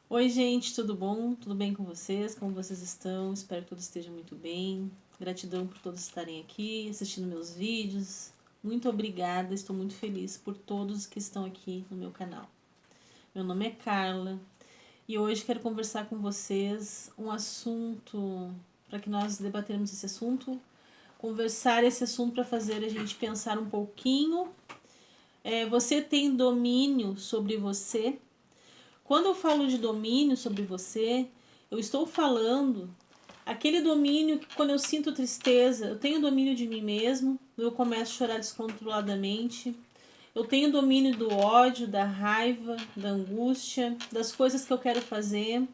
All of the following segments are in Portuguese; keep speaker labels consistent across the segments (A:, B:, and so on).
A: Oi, gente, tudo bom? Tudo bem com vocês? Como vocês estão? Espero que todos estejam muito bem. Gratidão por todos estarem aqui, assistindo meus vídeos. Muito obrigada, estou muito feliz por todos que estão aqui no meu canal. Meu nome é Carla e hoje quero conversar com vocês um assunto, para que nós debatermos esse assunto, conversar esse assunto para fazer a gente pensar um pouquinho. Você tem domínio sobre você? Quando eu falo de domínio sobre você, eu estou falando aquele domínio que quando eu sinto tristeza, eu tenho domínio de mim mesmo, eu começo a chorar descontroladamente. Eu tenho domínio do ódio, da raiva, da angústia, das coisas que eu quero fazer.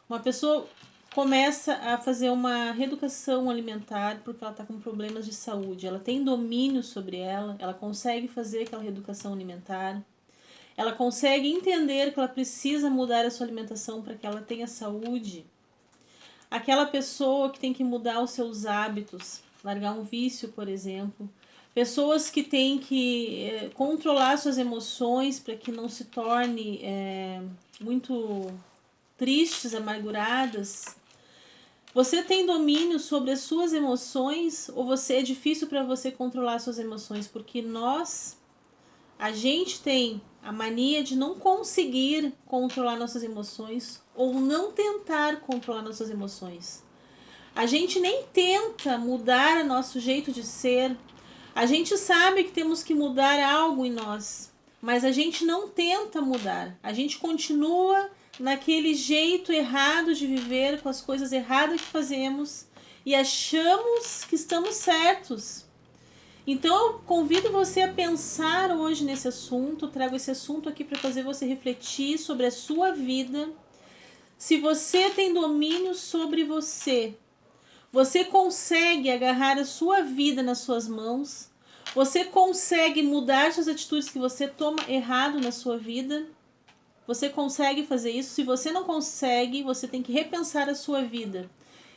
A: Uma pessoa começa a fazer uma reeducação alimentar porque ela está com problemas de saúde. Ela tem domínio sobre ela consegue fazer aquela reeducação alimentar. Ela consegue entender que ela precisa mudar a sua alimentação para que ela tenha saúde. Aquela pessoa que tem que mudar os seus hábitos, largar um vício, por exemplo. Pessoas que têm que controlar suas emoções para que não se torne muito tristes, amarguradas. Você tem domínio sobre as suas emoções ou você é difícil para você controlar suas emoções? Porque a gente tem a mania de não conseguir controlar nossas emoções ou não tentar controlar nossas emoções. A gente nem tenta mudar o nosso jeito de ser. A gente sabe que temos que mudar algo em nós, mas a gente não tenta mudar. A gente continua naquele jeito errado de viver, com as coisas erradas que fazemos e achamos que estamos certos. Então eu convido você a pensar hoje nesse assunto, trago esse assunto aqui para fazer você refletir sobre a sua vida. Se você tem domínio sobre você, você consegue agarrar a sua vida nas suas mãos, você consegue mudar suas atitudes que você toma errado na sua vida, você consegue fazer isso. Se você não consegue, você tem que repensar a sua vida.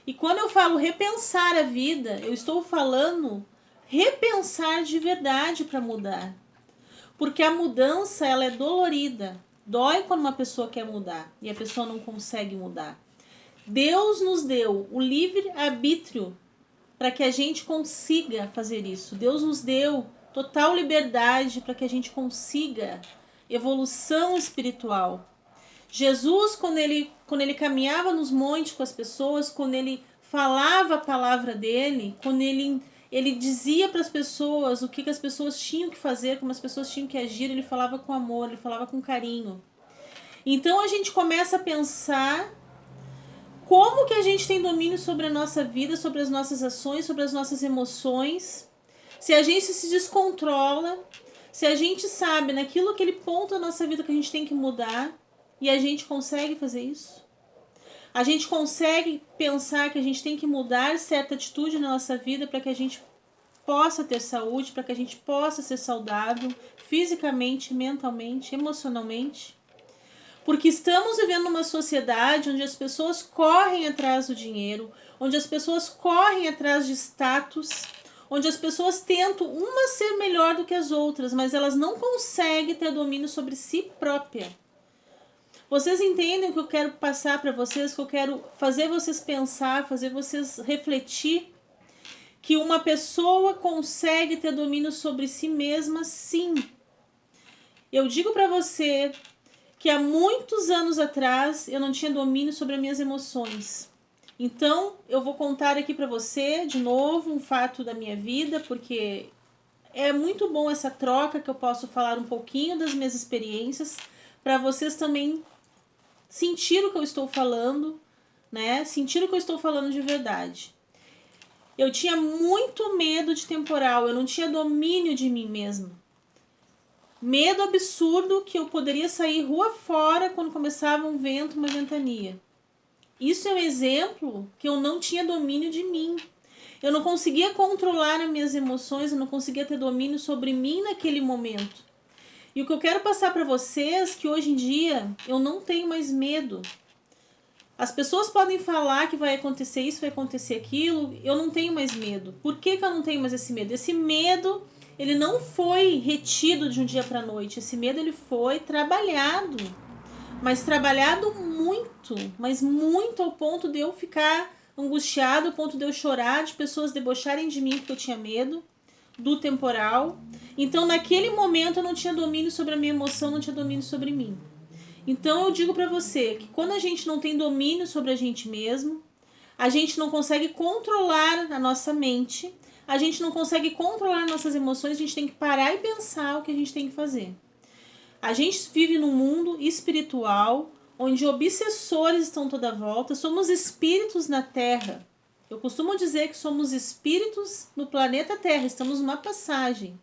A: E quando eu falo repensar a vida, eu estou falando repensar de verdade para mudar. Porque a mudança, ela é dolorida. Dói quando uma pessoa quer mudar e a pessoa não consegue mudar. Deus nos deu o livre-arbítrio para que a gente consiga fazer isso. Deus nos deu total liberdade para que a gente consiga evolução espiritual. Jesus, quando ele caminhava nos montes com as pessoas, quando ele falava a palavra dele, quando ele dizia para as pessoas o que as pessoas tinham que fazer, como as pessoas tinham que agir, ele falava com amor, ele falava com carinho. Então a gente começa a pensar como que a gente tem domínio sobre a nossa vida, sobre as nossas ações, sobre as nossas emoções. Se a gente se descontrola, se a gente sabe naquilo, aquele ponto da nossa vida que a gente tem que mudar, e a gente consegue fazer isso? A gente consegue pensar que a gente tem que mudar certa atitude na nossa vida para que a gente possa ter saúde, para que a gente possa ser saudável fisicamente, mentalmente, emocionalmente? Porque estamos vivendo numa sociedade onde as pessoas correm atrás do dinheiro, onde as pessoas correm atrás de status, onde as pessoas tentam uma ser melhor do que as outras, mas elas não conseguem ter domínio sobre si própria. Vocês entendem o que eu quero passar para vocês, que eu quero fazer vocês pensar, fazer vocês refletir, que uma pessoa consegue ter domínio sobre si mesma, sim. Eu digo para você que há muitos anos atrás eu não tinha domínio sobre as minhas emoções. Então, eu vou contar aqui para você, de novo, um fato da minha vida, porque é muito bom essa troca, que eu posso falar um pouquinho das minhas experiências, para vocês também sentir o que eu estou falando, né? Sentir o que eu estou falando de verdade. Eu tinha muito medo de temporal, eu não tinha domínio de mim mesma. Medo absurdo que eu poderia sair rua fora quando começava um vento, uma ventania. Isso é um exemplo que eu não tinha domínio de mim. Eu não conseguia controlar as minhas emoções, eu não conseguia ter domínio sobre mim naquele momento. E o que eu quero passar para vocês é que hoje em dia eu não tenho mais medo. As pessoas podem falar que vai acontecer isso, vai acontecer aquilo, eu não tenho mais medo. Por que eu não tenho mais esse medo? Esse medo, ele não foi retido de um dia para a noite. Esse medo, ele foi trabalhado, mas trabalhado muito, mas muito ao ponto de eu ficar angustiada, ao ponto de eu chorar, de pessoas debocharem de mim porque eu tinha medo do temporal. Então, naquele momento, eu não tinha domínio sobre a minha emoção, não tinha domínio sobre mim. Então, eu digo pra você que quando a gente não tem domínio sobre a gente mesmo, a gente não consegue controlar a nossa mente, a gente não consegue controlar nossas emoções, a gente tem que parar e pensar o que a gente tem que fazer. A gente vive num mundo espiritual, onde obsessores estão toda a volta, somos espíritos na Terra. Eu costumo dizer que somos espíritos no planeta Terra, estamos numa passagem.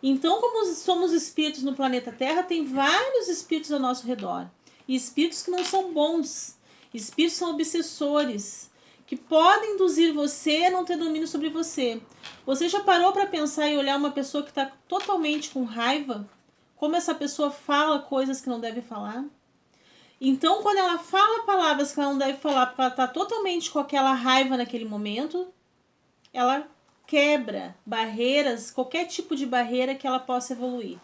A: Então, como somos espíritos no planeta Terra, tem vários espíritos ao nosso redor. E espíritos que não são bons, espíritos são obsessores, que podem induzir você a não ter domínio sobre você. Você já parou para pensar e olhar uma pessoa que está totalmente com raiva? Como essa pessoa fala coisas que não deve falar? Então, quando ela fala palavras que ela não deve falar, porque ela está totalmente com aquela raiva naquele momento, ela quebra barreiras, qualquer tipo de barreira que ela possa evoluir.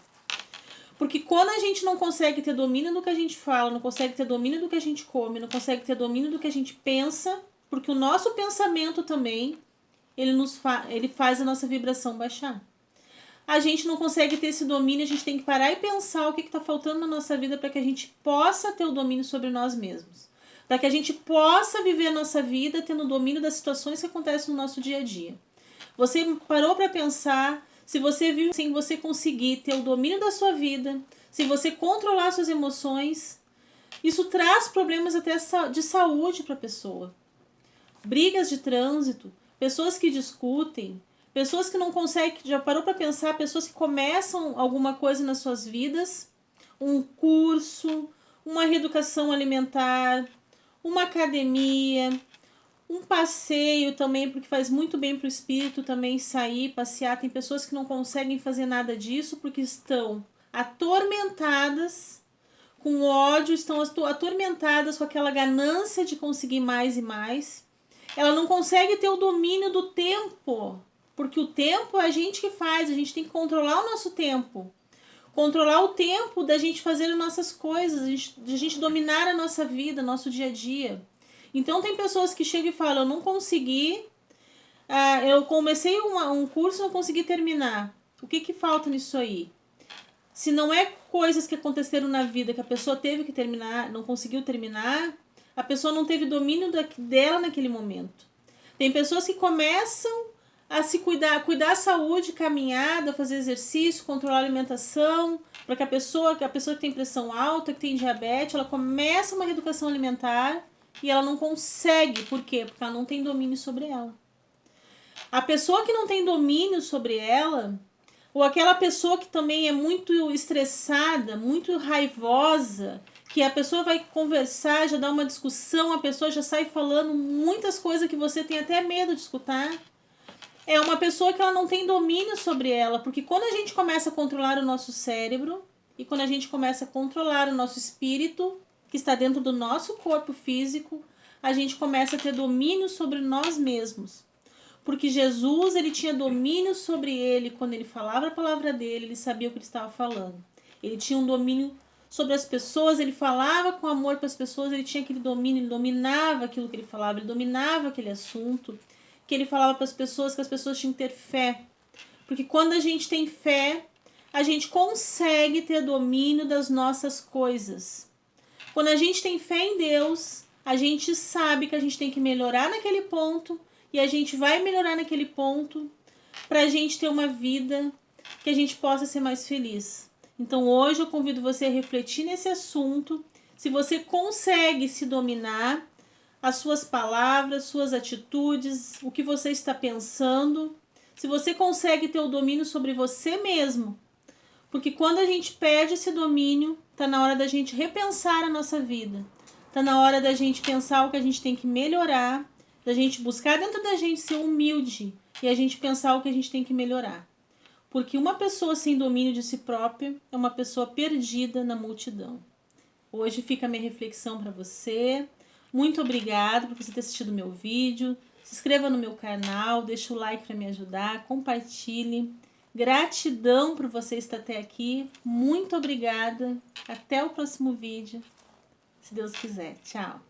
A: Porque quando a gente não consegue ter domínio do que a gente fala, não consegue ter domínio do que a gente come, não consegue ter domínio do que a gente pensa, porque o nosso pensamento também, ele faz a nossa vibração baixar. A gente não consegue ter esse domínio, a gente tem que parar e pensar o que está faltando na nossa vida para que a gente possa ter o domínio sobre nós mesmos. Para que a gente possa viver a nossa vida tendo domínio das situações que acontecem no nosso dia a dia. Você parou para pensar, se você viu sem você conseguir ter o domínio da sua vida, se você controlar suas emoções, isso traz problemas até de saúde para a pessoa. Brigas de trânsito, pessoas que discutem, pessoas que não conseguem, já parou para pensar, pessoas que começam alguma coisa nas suas vidas, um curso, uma reeducação alimentar, uma academia, um passeio também, porque faz muito bem para o espírito também sair, passear. Tem pessoas que não conseguem fazer nada disso porque estão atormentadas com ódio, estão atormentadas com aquela ganância de conseguir mais e mais. Ela não consegue ter o domínio do tempo, porque o tempo é a gente que faz, a gente tem que controlar o nosso tempo. Controlar o tempo da gente fazer as nossas coisas, de a gente dominar a nossa vida, nosso dia a dia. Então tem pessoas que chegam e falam, eu não consegui, eu comecei um curso e não consegui terminar. O que falta nisso aí? Se não é coisas que aconteceram na vida que a pessoa teve que terminar, não conseguiu terminar, a pessoa não teve domínio dela naquele momento. Tem pessoas que começam a se cuidar da saúde, caminhada, fazer exercício, controlar a alimentação, para que a pessoa que tem pressão alta, que tem diabetes, ela começa uma reeducação alimentar e ela não consegue. Por quê? Porque ela não tem domínio sobre ela. A pessoa que não tem domínio sobre ela, ou aquela pessoa que também é muito estressada, muito raivosa, que a pessoa vai conversar, já dá uma discussão, a pessoa já sai falando muitas coisas que você tem até medo de escutar. É uma pessoa que ela não tem domínio sobre ela, porque quando a gente começa a controlar o nosso cérebro e quando a gente começa a controlar o nosso espírito, que está dentro do nosso corpo físico, a gente começa a ter domínio sobre nós mesmos. Porque Jesus, ele tinha domínio sobre ele, quando ele falava a palavra dele, ele sabia o que ele estava falando. Ele tinha um domínio sobre as pessoas, ele falava com amor para as pessoas, ele tinha aquele domínio, ele dominava aquilo que ele falava, ele dominava aquele assunto, que ele falava para as pessoas que as pessoas tinham que ter fé. Porque quando a gente tem fé, a gente consegue ter domínio das nossas coisas. Quando a gente tem fé em Deus, a gente sabe que a gente tem que melhorar naquele ponto e a gente vai melhorar naquele ponto para a gente ter uma vida que a gente possa ser mais feliz. Então hoje eu convido você a refletir nesse assunto, se você consegue se dominar, as suas palavras, suas atitudes, o que você está pensando, se você consegue ter o domínio sobre você mesmo. Porque quando a gente perde esse domínio, está na hora da gente repensar a nossa vida. Está na hora da gente pensar o que a gente tem que melhorar, da gente buscar dentro da gente ser humilde e a gente pensar o que a gente tem que melhorar. Porque uma pessoa sem domínio de si própria é uma pessoa perdida na multidão. Hoje fica a minha reflexão para você. Muito obrigada por você ter assistido o meu vídeo. Se inscreva no meu canal, deixa o like para me ajudar, compartilhe. Gratidão por você estar até aqui. Muito obrigada. Até o próximo vídeo, se Deus quiser. Tchau.